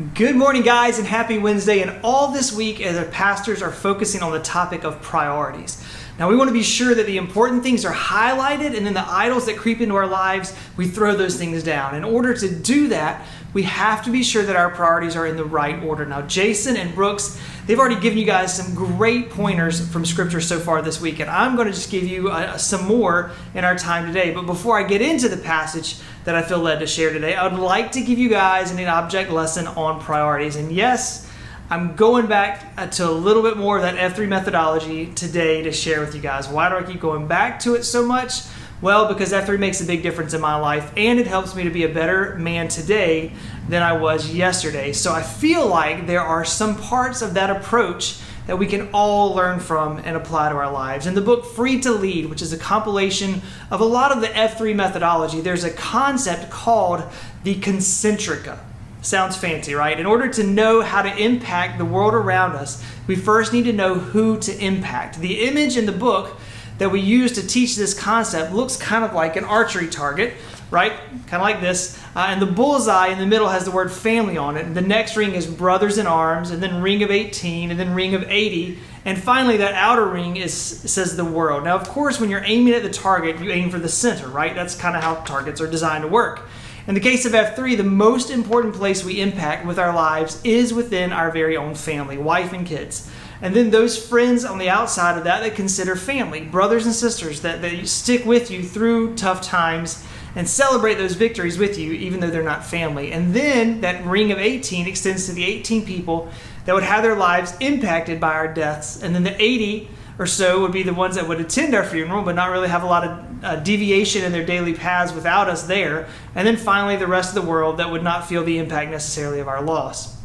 Good morning, guys, and happy Wednesday. And all this week, as our pastors are focusing on the topic of priorities. Now, we want to be sure that the important things are highlighted, and then the idols that creep into our lives, we throw those things down. In order to do that, we have to be sure that our priorities are in the right order. Now, Jason and Brooks, they've already given you guys some great pointers from Scripture so far this week, and I'm going to just give you some more in our time today. But before I get into the passage that I feel led to share today, I would like to give you guys an object lesson on priorities. And yes, I'm going back to a little bit more of that F3 methodology today to share with you guys. Why do I keep going back to it so much? Well, because F3 makes a big difference in my life, and it helps me to be a better man today than I was yesterday. So I feel like there are some parts of that approach that we can all learn from and apply to our lives. In the book Free to Lead, which is a compilation of a lot of the F3 methodology, there's a concept called the Concentrica. Sounds fancy, right? In order to know how to impact the world around us, we first need to know who to impact. The image in the book that we use to teach this concept looks kind of like an archery target, right? Kind of like this. And the bullseye in the middle has the word family on it. And the next ring is brothers in arms, and then ring of 18, and then ring of 80. And finally, that outer ring says the world. Now, of course, when you're aiming at the target, you aim for the center, right? That's kind of how targets are designed to work. In the case of F3, the most important place we impact with our lives is within our very own family, wife and kids. And then those friends on the outside of that consider family, brothers and sisters that stick with you through tough times and celebrate those victories with you, even though they're not family. And then that ring of 18 extends to the 18 people that would have their lives impacted by our deaths. And then the 80 or so would be the ones that would attend our funeral, but not really have a lot of deviation in their daily paths without us there. And then finally, the rest of the world that would not feel the impact necessarily of our loss.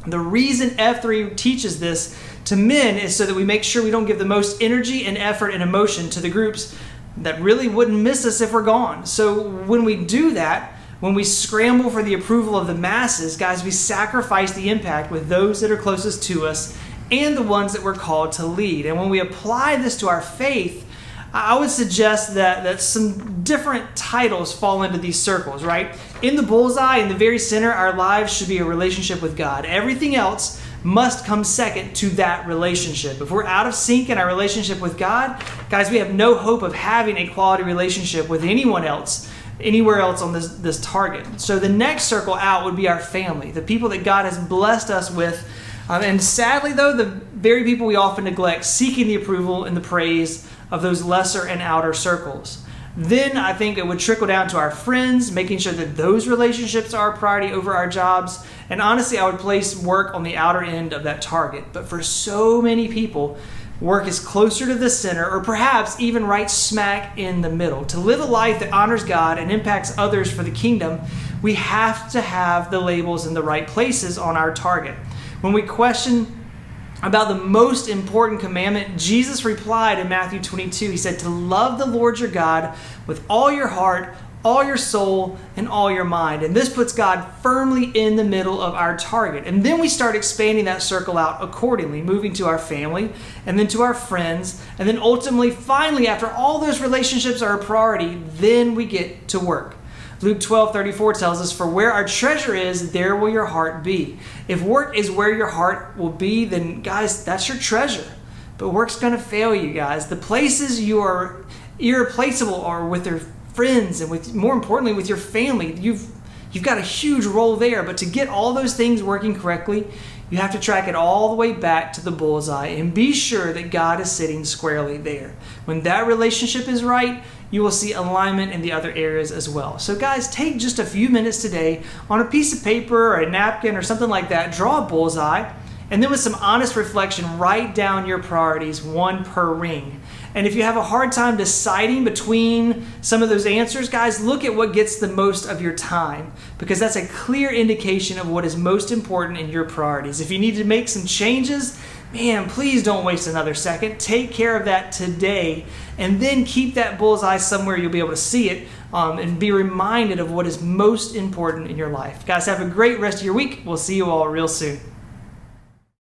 The reason F3 teaches this to men is so that we make sure we don't give the most energy and effort and emotion to the groups that really wouldn't miss us if we're gone. So when we do that, when we scramble for the approval of the masses, guys, we sacrifice the impact with those that are closest to us and the ones that we're called to lead. And when we apply this to our faith, I would suggest that some different titles fall into these circles, right? In the bullseye, in the very center, our lives should be a relationship with God. Everything else must come second to that relationship. If we're out of sync in our relationship with God, guys, we have no hope of having a quality relationship with anyone else, anywhere else on this target. So the next circle out would be our family, the people that God has blessed us with. And sadly, though, the very people we often neglect, seeking the approval and the praise of those lesser and outer circles. Then I think it would trickle down to our friends, making sure that those relationships are a priority over our jobs. And honestly, I would place work on the outer end of that target. But for so many people, work is closer to the center, or perhaps even right smack in the middle. To live a life that honors God and impacts others for the kingdom, we have to have the labels in the right places on our target. When we question about the most important commandment, Jesus replied in Matthew 22. He said, to love the Lord your God with all your heart, all your soul, and all your mind. And this puts God firmly in the middle of our target. And then we start expanding that circle out accordingly, moving to our family, and then to our friends, and then ultimately, finally, after all those relationships are a priority, then we get to work. Luke 12:34 tells us, for where our treasure is, there will your heart be. If work is where your heart will be, then guys, that's your treasure. But work's going to fail you, guys. The places you are irreplaceable are with your friends and with, more importantly, with your family. You've got a huge role there, but to get all those things working correctly, you have to track it all the way back to the bullseye and be sure that God is sitting squarely there. When that relationship is right, you will see alignment in the other areas as well. So guys, take just a few minutes today on a piece of paper or a napkin or something like that, draw a bullseye, and then with some honest reflection, write down your priorities, one per ring. And if you have a hard time deciding between some of those answers, guys, look at what gets the most of your time, because that's a clear indication of what is most important in your priorities. If you need to make some changes, man, please don't waste another second. Take care of that today, and then keep that bullseye somewhere you'll be able to see it and be reminded of what is most important in your life. Guys, have a great rest of your week. We'll see you all real soon.